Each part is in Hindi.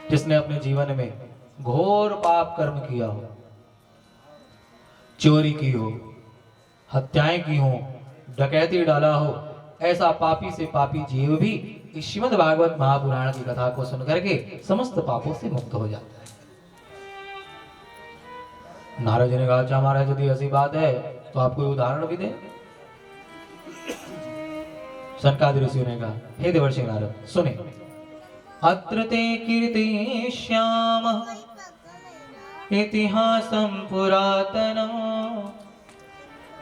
जिसने अपने जीवन में घोर पाप कर्म किया हो, चोरी की हो, हत्याएं की हो, डकैती डाला हो, ऐसा पापी से पापी जीव भी इस श्रीमद् भागवत महापुराण की कथा को सुनकर के समस्त पापों से मुक्त हो जाता है। नारद जी ने कहा, अच्छा महाराज यदि ऐसी बात है तो आप कोई उदाहरण भी दें। सनकादिक ऋषियों ने कहा, हे देवर्षि नारद सुने, अत्र ते कीर्तिष्याम इतिहासं पुरातनं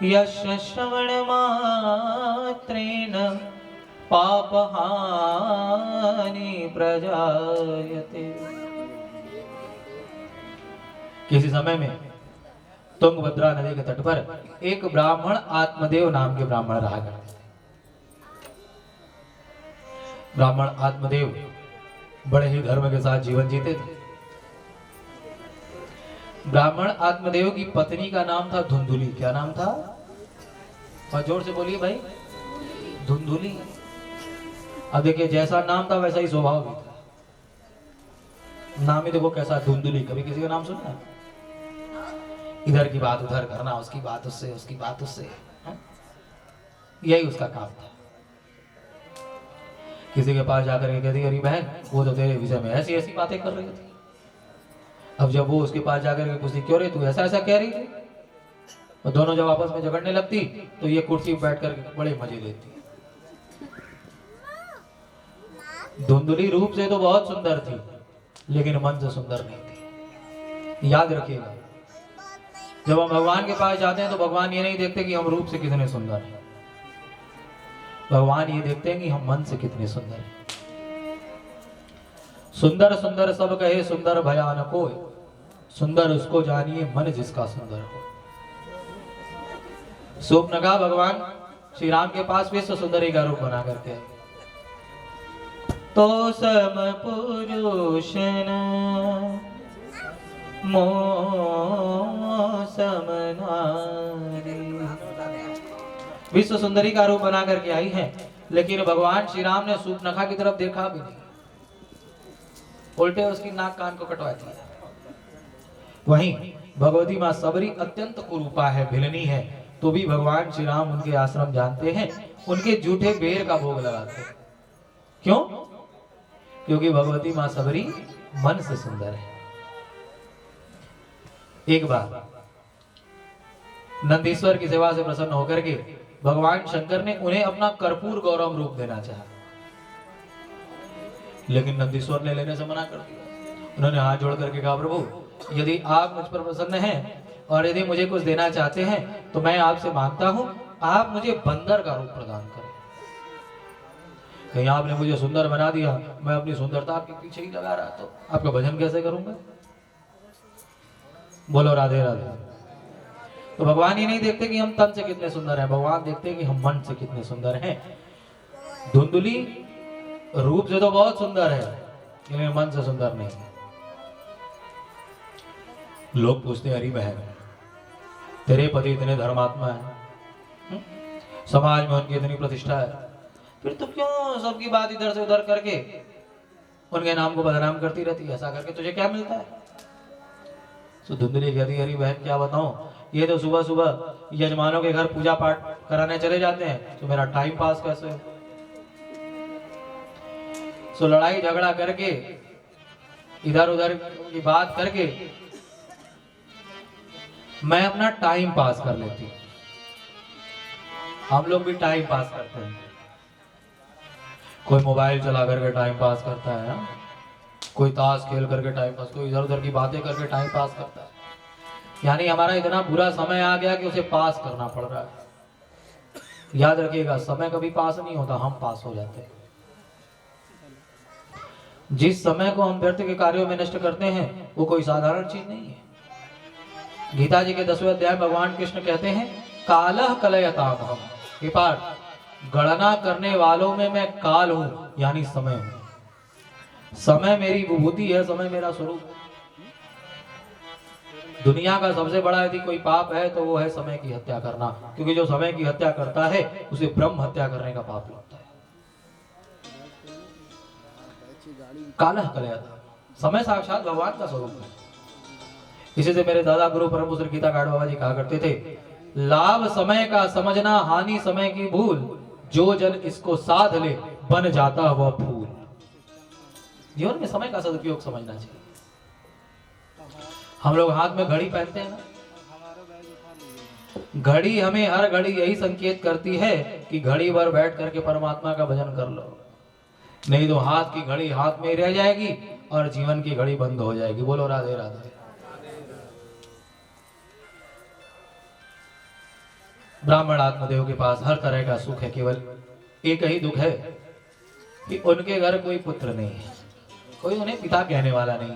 यस्य श्रवणमात्रेण पापहानि प्रजायते। किसी समय में तुंगभद्रा नदी के तट पर एक ब्राह्मण आत्मदेव नाम के ब्राह्मण रहा करते थे। ब्राह्मण आत्मदेव बड़े ही धर्म के साथ जीवन जीते थे। ब्राह्मण आत्मदेव की पत्नी का नाम था धुंधुली। क्या नाम था? और जोर से बोलिए भाई, धुंधुली। अब देखिए, जैसा नाम था वैसा ही स्वभाव भी था। नाम ही देखो कैसा, धुंधुली। कभी किसी का नाम सुना है? इधर की बात उधर करना, उसकी बात उससे, उसकी बात उससे, यही उसका काम था। किसी के पास जाकर के कहती, अरे बहन वो तो तेरे विषय में ऐसी ऐसी बातें कर रही थी। अब जब वो उसके पास जाकर के पूछती, क्यों रे तू ऐसा ऐसा कह रही थी, और दोनों जब आपस में झगड़ने लगती तो ये कुर्सी पर बैठ कर बड़े मजे लेती। धुंधुली रूप से तो बहुत सुंदर थी, लेकिन मन से सुंदर नहीं थी। याद रखिएगा, जब हम भगवान के पास जाते हैं तो भगवान ये नहीं देखते कि हम रूप से कितने सुंदर हैं। भगवान ये देखते हैं कि हम मन से कितने सुंदर हैं। सुंदर सुंदर सब कहे सुंदर भयान कोय, सुंदर उसको जानिए मन जिसका सुंदर हो। शूर्पणखा भगवान श्री राम के पास विश्व सुंदरी का रूप बना करके आई। तो सम पुरुष मो सम नारी, विश्व सुंदरी का रूप बना करके आई है, लेकिन भगवान श्री राम ने शूर्पणखा की तरफ देखा भी नहीं, उल्टे उसकी नाक कान को कटवा दिया। वहीं भगवती मां सबरी अत्यंत कुरूपा है, भिलनी है, तो भी भगवान श्री राम उनके आश्रम जानते हैं, उनके जूठे बेर का भोग लगाते हैं। क्यों? क्योंकि भगवती मां सबरी मन से सुंदर है। एक बार नंदीश्वर की सेवा से प्रसन्न होकर के भगवान शंकर ने उन्हें अपना कर्पूर गौरव रूप देना चाहा, लेकिन नंदीश्वर ने लेने से मना कर दिया। उन्होंने हाथ जोड़ करके कहा, प्रभु यदि आप मुझ पर प्रसन्न हैं और यदि मुझे कुछ देना चाहते हैं तो मैं आपसे मांगता हूं, आप मुझे बंदर का रूप प्रदान करें। कहीं आपने मुझे सुंदर बना दिया, मैं अपनी सुंदरता आपके पीछे ही लगा रहा तो आपका भजन कैसे करूंगा? बोलो राधे राधे। तो भगवान ही नहीं देखते कि हम तन से कितने सुंदर हैं, भगवान देखते हैं कि हम मन से कितने सुंदर हैं। धुंधुली रूप से तो बहुत सुंदर है, लेकिन मन से सुंदर नहीं। लोग पूछते हैं, हरी बहन तेरे पति इतने धर्मात्मा है, समाज में उनकी इतनी प्रतिष्ठा है, फिर तो क्यों सबकी बात इधर से उधर करके उनके नाम को बदनाम करती रहती है? ऐसा करके तुझे क्या मिलता है? तो धुंधली कहती, हरी बहन क्या बताऊं, ये तो सुबह सुबह यजमानों के घर पूजा पाठ कराने चले जाते हैं, तो मेरा टाइम पास कैसे हो? तो लड़ाई झगड़ा करके इधर उधर की बात करके मैं अपना टाइम पास कर लेती हूं। हम लोग भी टाइम पास करते हैं, कोई मोबाइल चला करके टाइम पास करता है, कोई ताश खेल करके टाइम पास, कोई इधर उधर की बातें करके टाइम पास करता है। यानी हमारा इतना बुरा समय आ गया कि उसे पास करना पड़ रहा है। याद रखिएगा, समय कभी पास नहीं होता, हम पास हो जाते हैं। जिस समय को हम व्यर्थ के कार्यों में नष्ट करते हैं वो कोई साधारण चीज नहीं है। गीता जी के 10वें अध्याय भगवान कृष्ण कहते हैं, कालः कलयतामहम्, हे पार्थ, गणना करने वालों में मैं काल हूं, यानी समय हूं। समय मेरी विभूति है, समय मेरा स्वरूप। दुनिया का सबसे बड़ा यदि कोई पाप है तो वो है समय की हत्या करना, क्योंकि जो समय की हत्या करता है उसे ब्रह्म हत्या करने का पाप लगता है। कालह कलयाता। समय साक्षात भगवान का स्वरूप है। इसी से मेरे दादा गुरु परम पूज्य गीता काड़ बाबा जी कहा करते थे, लाभ समय का समझना, हानि समय की भूल, जो जन इसको साध ले बन जाता वह फूल। जीवन में समय का सदुपयोग समझना चाहिए। हम लोग हाथ में घड़ी पहनते हैं ना, घड़ी हमें हर घड़ी यही संकेत करती है कि घड़ी भर बैठ करके परमात्मा का भजन कर लो, नहीं तो हाथ की घड़ी हाथ में रह जाएगी और जीवन की घड़ी बंद हो जाएगी। बोलो राधे राधे। ब्राह्मण आत्मदेव के पास हर तरह का सुख है, केवल एक ही दुख है कि उनके घर कोई पुत्र नहीं है, कोई उन्हें पिता कहने वाला नहीं।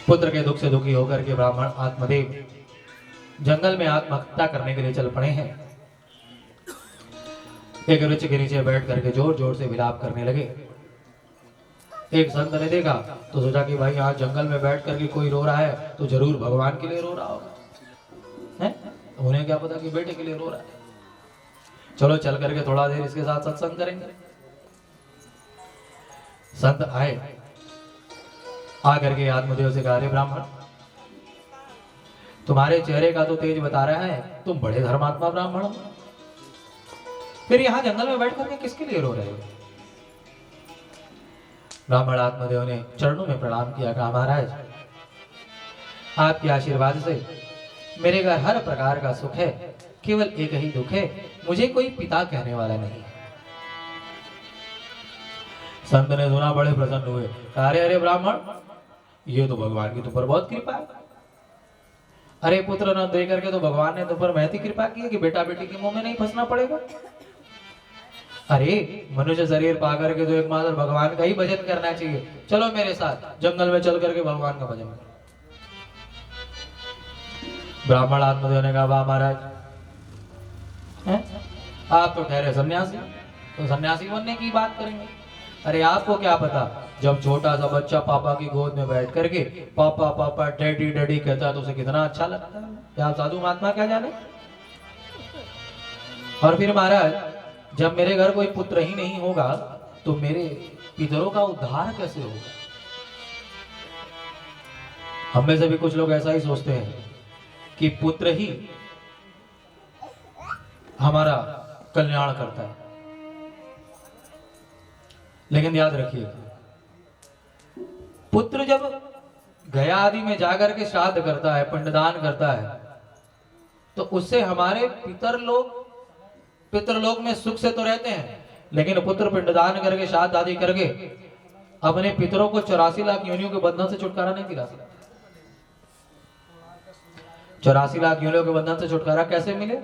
पुत्र के दुख से दुखी होकर के ब्राह्मण आत्मदेव जंगल में आत्महत्या करने के लिए चल पड़े हैं। एक वृक्ष के नीचे बैठ करके जोर जोर से विलाप करने लगे। एक संत ने देखा तो सोचा कि भाई यहाँ जंगल में बैठ करके कोई रो रहा है तो जरूर भगवान के लिए रो रहा होगा, है? उन्हें क्या पता कि बेटे के लिए रो रहा है। चलो चल करके थोड़ा देर इसके साथ सत्संग करेंगे। संत आए, आकर के आत्मदेव से कहा, अरे ब्राह्मण, तुम्हारे चेहरे का तो तेज बता रहा है तुम बड़े धर्मात्मा ब्राह्मण हो, फिर यहाँ जंगल में बैठ करके किसके लिए रो रहे हो? ब्राह्मण आत्मदेव ने चरणों में प्रणाम किया, कहा महाराज, आपके आशीर्वाद से मेरे घर हर प्रकार का सुख है, केवल एक ही दुख है, मुझे कोई पिता कहने वाला नहीं। संत ने सुना, बड़े प्रसन्न हुए, कहा अरे ब्राह्मण, ये तो भगवान की तुम पर बहुत कृपा है। अरे पुत्र न दे करके तो भगवान ने तुम पर महती कृपा की है कि बेटा बेटी के मुंह में नहीं फंसना पड़ेगा। अरे मनुष्य शरीर पा करके तो एकमात्र भगवान का ही भजन करना चाहिए। चलो मेरे साथ जंगल में चल करके भगवान का भजन करो। ब्राह्मण आत्मदेव ने कहा, वाह महाराज, आप तो ठहरे सन्यासी, तो सन्यासी बनने की बात करेंगे। अरे आपको क्या पता, जब छोटा सा बच्चा पापा की गोद में बैठ करके पापा पापा डैडी डैडी कहता है तो उसे कितना अच्छा लगता है। क्या आप साधु महात्मा क्या जाने। और फिर महाराज, जब मेरे घर कोई पुत्र ही नहीं होगा तो मेरे पितरों का उद्धार कैसे होगा? हम में से भी कुछ लोग ऐसा ही सोचते हैं कि पुत्र ही हमारा कल्याण करता है, लेकिन याद रखिए, पुत्र जब गया आदि में जाकर के श्राद्ध करता है, पिंडदान करता है, तो उससे हमारे पितरलोक में सुख से तो रहते हैं, लेकिन पुत्र पिंडदान करके श्राद्ध आदि करके अपने पितरों को 84 लाख योनियों के बंधन से छुटकारा नहीं दिला सकता। 84 लाख योनियों के बंधन से छुटकारा कैसे मिले?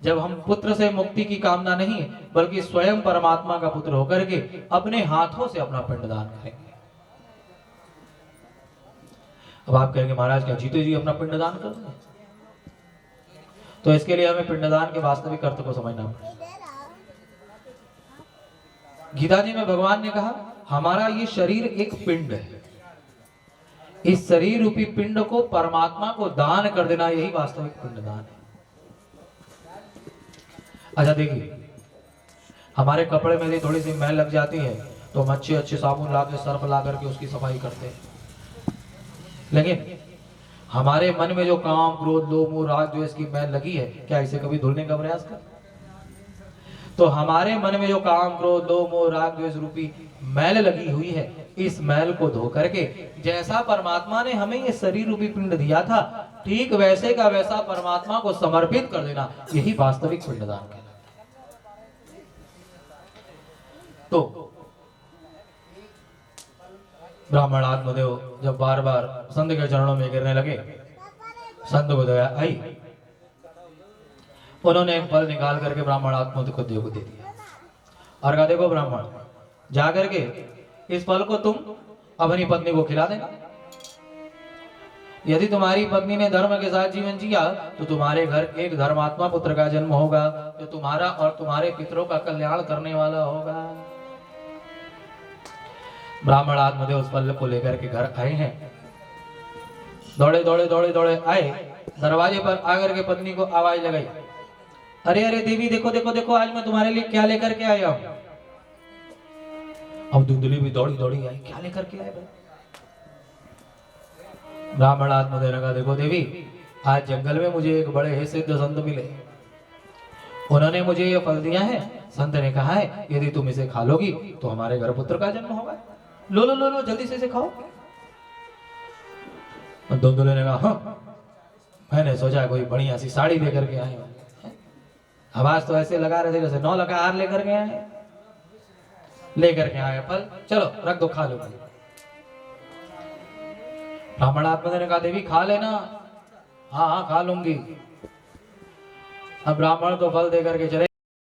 जब हम पुत्र से मुक्ति की कामना नहीं बल्कि स्वयं परमात्मा का पुत्र होकर के अपने हाथों से अपना पिंडदान करेंगे। अब आप कहेंगे महाराज क्या जीते जी अपना पिंडदान कर दें? तो इसके लिए हमें पिंडदान के वास्तविक अर्थ को समझना पड़ेगा। गीता जी में भगवान ने कहा, हमारा ये शरीर एक पिंड है, इस शरीर रूपी पिंड को परमात्मा को दान कर देना, यही वास्तविक पिंडदान है। अच्छा देखिए, हमारे कपड़े में यदि थोड़ी सी मैल लग जाती है तो हम अच्छे साबुन ला के सर्फ ला करके उसकी सफाई करते हैं, लेकिन हमारे मन में जो काम क्रोध लोभ मोह राग द्वेष की मैल लगी है, क्या इसे कभी धुलने का प्रयास कर? तो हमारे मन में जो काम क्रोध लोभ मोह राग द्वेष रूपी मैल लगी हुई है, इस मैल को धो करके जैसा परमात्मा ने हमें ये शरीर रूपी पिंड दिया था, ठीक वैसे का वैसा परमात्मा को समर्पित कर देना, यही वास्तविक पिंडदान कहलाता है। तो ब्राह्मण आत्मदेव जब बार बार संत के चरणों में गिरने लगे, संत को दया आई, उन्होंने एक फल निकाल करके ब्राह्मण आत्मदेव को दे दिया और कहा, देखो ब्राह्मण, जाकर के इस फल को तुम अपनी पत्नी को खिला देना। यदि तुम्हारी पत्नी ने धर्म के साथ जीवन जिया तो तुम्हारे घर एक धर्मात्मा पुत्र का जन्म होगा, जो तुम्हारा और तुम्हारे पितरों का कल्याण करने वाला होगा। ब्राह्मण आत्मदेव उस फल को लेकर के घर आए हैं। दौड़े आए, दरवाजे पर आकर के पत्नी को आवाज लगाई, अरे देवी, देखो देखो देखो, आज मैं तुम्हारे लिए क्या लेकर के आया हूं। अब धुंधली भी दौड़ी दौड़ी आई, क्या लेकर के आए भाई? ब्राह्मण आत्मा देने का, देखो देवी, आज जंगल में मुझे एक बड़े ही सिद्ध संत मिले, उन्होंने मुझे ये फल दिया है। संत ने कहा है यदि तुम इसे खा लोगी तो हमारे घर पुत्र का जन्म होगा। लो लो लो लो, जल्दी से इसे खाओ। धुंधले ने कहा हाँ, मैंने सोचा कोई बढ़िया सी साड़ी लेकर के आए होंगे। आवाज तो ऐसे लगा रहे थे जैसे 9 लगा हार लेकर के आए। लेकर के आए फल, चलो रख दो, खा लो। ब्राह्मण आत्मा ने कहा देवी खा लेना। हाँ हाँ खा लूंगी। अब ब्राह्मण तो फल देकर के चले।